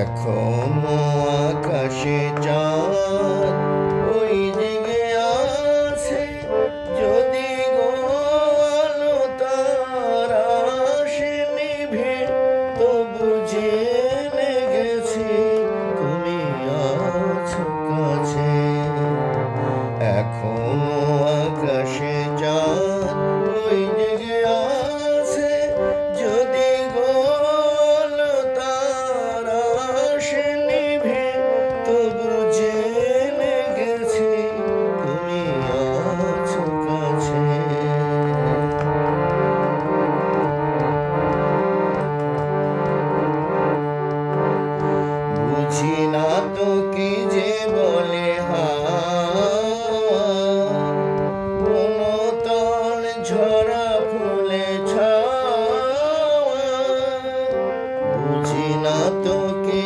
এখনো আকাশে চাঁদ ওই দিকে আছে, যদি গো আলো তারা সে নিভে তবু জেনে গেছি তুমি আছো কাছে। এখনো আকাশে চাঁদ ওই দিকে আছে, যদি গো আলো তারা সে নিভে তবু জেনে গেছি তুমি আছো কাছে। বুঝি না তো কি যে বলে কোনো তল ঝরা ফুলে ছাওয়া। বুঝি না তো কি